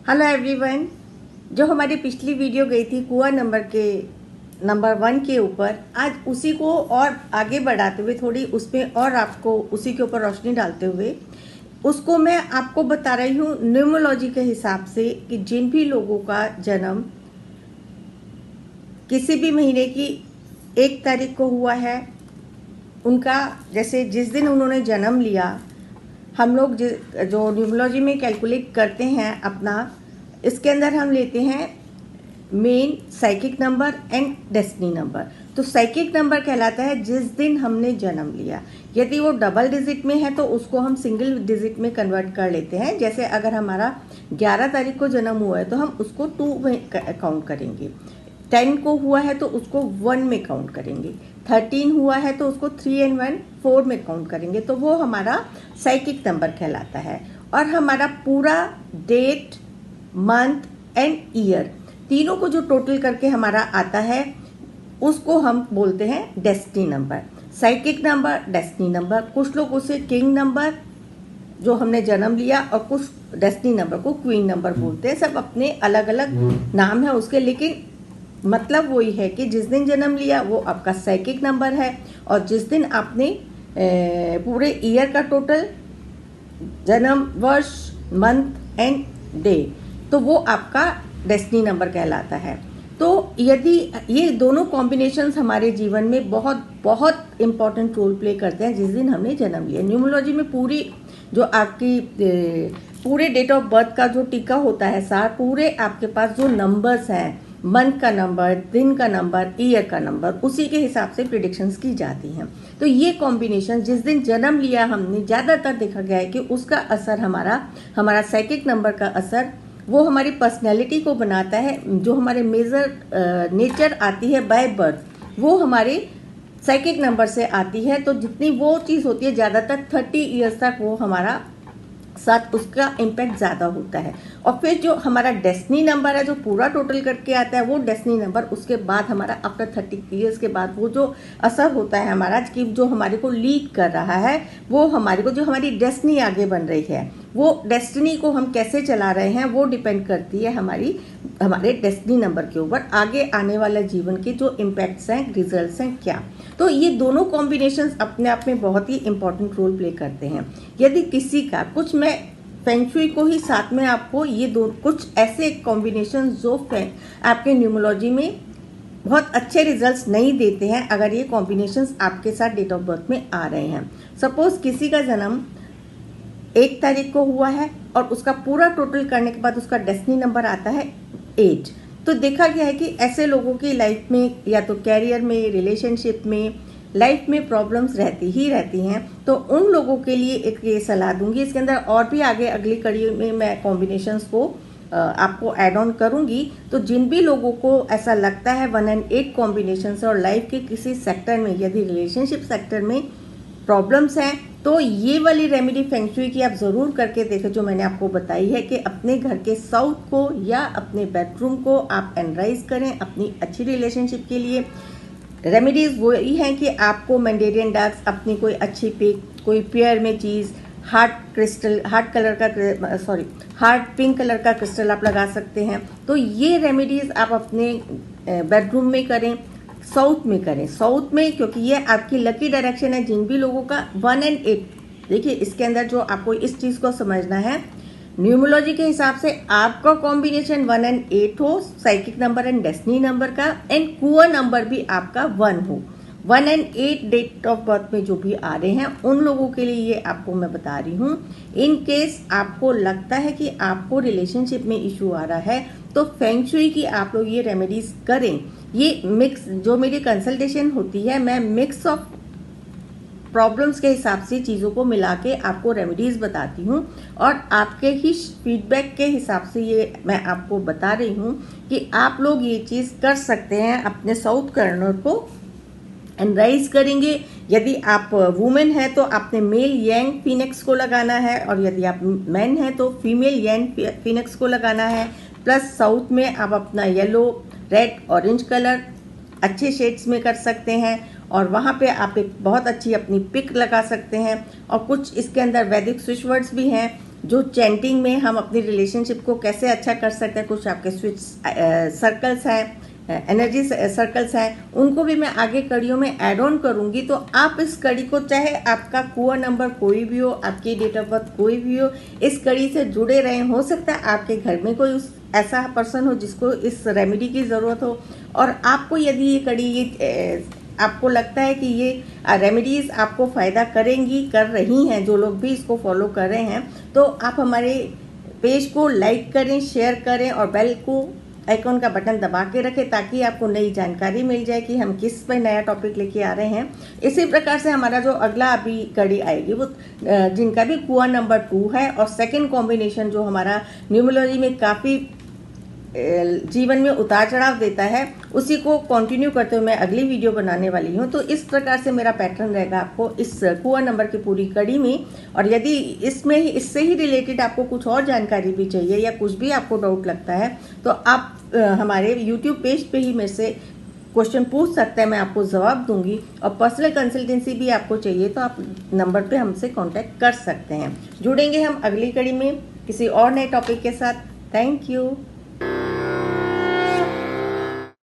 Hello everyone. जो हमारी पिछली वीडियो गई थी कुआं नंबर 1 के ऊपर, आज उसी को और आगे बढ़ाते हुए थोड़ी उसमें और आपको उसी के ऊपर रोशनी डालते हुए उसको मैं आपको बता रही हूँ न्यूमरोलॉजी के हिसाब से कि जिन भी लोगों का जन्म किसी भी महीने की 1 तारीख को हुआ है, उनका जैसे जिस दिन उन्होंने जन्म लिया, हम लोग जो न्यूमरोलॉजी में कैलकुलेट करते हैं अपना, इसके अंदर हम लेते हैं main psychic number and destiny number. तो साइकिक नंबर कहलाता है जिस दिन हमने जन्म लिया। यदि वो डबल डिजिट में है तो उसको हम सिंगल डिजिट में कन्वर्ट कर लेते हैं। जैसे अगर हमारा 11 तारीख को जन्म हुआ है तो हम उसको 2 में काउंट करेंगे। 10 को हुआ है तो उसको 1 में काउंट करेंगे। 13 हुआ है तो उसको 3 and 1 4 में काउंट करेंगे। तो वो हमारा साइकिक नंबर कहलाता है। और हमारा पूरा डेट, मंथ एंड ईयर तीनों को जो टोटल करके हमारा आता है उसको हम बोलते हैं destiny number. Psychic number, destiny number, कुछ लोग उसे किंग नंबर जो हमने जन्म लिया और कुछ डेस्टिनी नंबर को क्वीन नंबर बोलते हैं। सब अपने अलग अलग नाम है उसके, लेकिन मतलब वही है कि जिस दिन जन्म लिया वो आपका साइकिक नंबर है और जिस दिन आपने पूरे ईयर का टोटल जन्म वर्ष, मंथ एंड डे, तो वो आपका डेस्टिनी नंबर कहलाता है। तो यदि ये दोनों कॉम्बिनेशंस हमारे जीवन में बहुत बहुत इम्पॉर्टेंट रोल प्ले करते हैं जिस दिन हमने जन्म लिया। न्यूमरोलॉजी में पूरी जो आपकी पूरे डेट ऑफ बर्थ का जो टीका होता है सार, पूरे आपके पास जो नंबर्स हैं, मंथ का नंबर, दिन का नंबर, ईयर का नंबर, उसी के हिसाब से प्रिडिक्शंस की जाती हैं। तो ये कॉम्बिनेशन जिस दिन जन्म लिया हमने, ज़्यादातर देखा गया है कि उसका असर हमारा साइकिक नंबर का असर वो हमारी पर्सनैलिटी को बनाता है। जो हमारे मेजर नेचर आती है बाय बर्थ, वो हमारे साइकिक नंबर से आती है। तो जितनी वो चीज़ होती है ज़्यादातर 30 ईयर्स तक वो हमारा साथ उसका इम्पैक्ट ज़्यादा होता है। और फिर जो हमारा डेस्टिनी नंबर है जो पूरा टोटल करके आता है, वो डेस्टिनी नंबर उसके बाद हमारा आफ्टर 30 ईयर्स के बाद वो जो असर होता है हमारा कि जो हमारे को लीड कर रहा है, वो हमारे को जो हमारी डेस्टिनी आगे बन रही है, वो डेस्टिनी को हम कैसे चला रहे हैं वो डिपेंड करती है हमारे डेस्टिनी नंबर के ऊपर। आगे आने वाले जीवन के जो इम्पैक्ट्स हैं, रिजल्ट्स हैं क्या। तो ये दोनों कॉम्बिनेशंस अपने आप में बहुत ही इंपॉर्टेंट रोल प्ले करते हैं। यदि किसी का कुछ, मैं फेंग शुई को ही साथ में आपको ये कुछ ऐसे कॉम्बिनेशन जो आपके न्यूमरोलॉजी में बहुत अच्छे रिजल्ट्स नहीं देते हैं अगर ये कॉम्बिनेशंस आपके साथ डेट ऑफ बर्थ में आ रहे हैं। सपोज किसी का जन्म 1 तारीख को हुआ है और उसका पूरा टोटल करने के बाद उसका डेस्टिनी नंबर आता है 8। तो देखा गया है कि ऐसे लोगों की लाइफ में या तो कैरियर में, रिलेशनशिप में, लाइफ में प्रॉब्लम्स रहती ही रहती हैं। तो उन लोगों के लिए एक ये सलाह दूंगी। इसके अंदर और भी आगे अगली कड़ी में मैं कॉम्बिनेशंस को आपको ऐड ऑन करूंगी। तो जिन भी लोगों को ऐसा लगता है 1 and 8 कॉम्बिनेशन और लाइफ के किसी सेक्टर में, यदि रिलेशनशिप सेक्टर में प्रॉब्लम्स हैं, तो ये वाली रेमेडी फेंग शुई की आप ज़रूर करके देखें जो मैंने आपको बताई है कि अपने घर के साउथ को या अपने बेडरूम को आप एनराइज करें अपनी अच्छी रिलेशनशिप के लिए। रेमेडीज़ वही हैं कि आपको मैंडेरियन डार्क्स, अपनी कोई अच्छी पिक, कोई पेयर में चीज़, हार्ट पिंक कलर का क्रिस्टल आप लगा सकते हैं। तो ये रेमेडीज़ आप अपने बेडरूम में करें, साउथ में करें। साउथ में क्योंकि ये आपकी लकी डायरेक्शन है। जिन भी लोगों का 1 and 8, देखिए इसके अंदर जो आपको इस चीज़ को समझना है, न्यूमरोलॉजी के हिसाब से आपका कॉम्बिनेशन 1 and 8 हो, psychic number and destiny number का, एंड कुआं नंबर भी आपका 1 हो। 1 and 8 डेट ऑफ बर्थ में जो भी आ रहे हैं उन लोगों के लिए ये आपको मैं बता रही हूँ। इन केस आपको लगता है कि आपको रिलेशनशिप में इशू आ रहा है तो फेंग शुई की आप लोग ये रेमेडीज करें। ये मिक्स जो मेरी कंसल्टेशन होती है, मैं मिक्स ऑफ प्रॉब्लम्स के हिसाब से चीज़ों को मिला के आपको रेमेडीज़ बताती हूँ और आपके ही फीडबैक के हिसाब से ये मैं आपको बता रही हूँ कि आप लोग ये चीज़ कर सकते हैं। अपने साउथ कॉर्नर को एनराइज करेंगे। यदि आप वुमेन है तो आपने मेल यंग फिनिक्स को लगाना है, और यदि आप मैन है तो फीमेल यंग फिनिक्स को लगाना है। प्लस साउथ में आप अपना येलो, रेड, ऑरेंज कलर अच्छे शेड्स में कर सकते हैं और वहाँ पे आप एक बहुत अच्छी अपनी पिक लगा सकते हैं। और कुछ इसके अंदर वैदिक स्विच वर्ड्स भी हैं जो चैंटिंग में हम अपनी रिलेशनशिप को कैसे अच्छा कर सकते हैं, कुछ आपके स्विच सर्कल्स हैं, एनर्जी सर्कल्स हैं, उनको भी मैं आगे कड़ियों में ऐड ऑन करूंगी। तो आप इस कड़ी को, चाहे आपका कुआ नंबर कोई भी हो, आपकी डेट ऑफ बर्थ कोई भी हो, इस कड़ी से जुड़े रहें। हो सकता है आपके घर में कोई ऐसा पर्सन हो जिसको इस रेमेडी की ज़रूरत हो, और आपको यदि ये कड़ी आपको लगता है कि ये रेमेडीज़ आपको फ़ायदा करेंगी, कर रही हैं, जो लोग भी इसको फॉलो कर रहे हैं, तो आप हमारे पेज को लाइक करें, शेयर करें और बेल को आइकॉन का बटन दबा के रखें, ताकि आपको नई जानकारी मिल जाए कि हम किस पर नया टॉपिक लेके आ रहे हैं। इसी प्रकार से हमारा जो अगला अभी कड़ी आएगी वो जिनका भी कुआ नंबर 2 है और सेकंड कॉम्बिनेशन जो हमारा न्यूमरोलॉजी में काफ़ी जीवन में उतार चढ़ाव देता है, उसी को कंटिन्यू करते हुए मैं अगली वीडियो बनाने वाली हूँ। तो इस प्रकार से मेरा पैटर्न रहेगा आपको इस कुआ नंबर की पूरी कड़ी में। और यदि इससे ही रिलेटेड आपको कुछ और जानकारी भी चाहिए या कुछ भी आपको डाउट लगता है, तो आप हमारे यूट्यूब पेज पे ही मेरे से क्वेश्चन पूछ सकते हैं, मैं आपको जवाब दूंगी। और पर्सनल कंसल्टेंसी भी आपको चाहिए तो आप नंबर पे हमसे कांटेक्ट कर सकते हैं। जुड़ेंगे हम अगली कड़ी में किसी और नए टॉपिक के साथ। Thank you.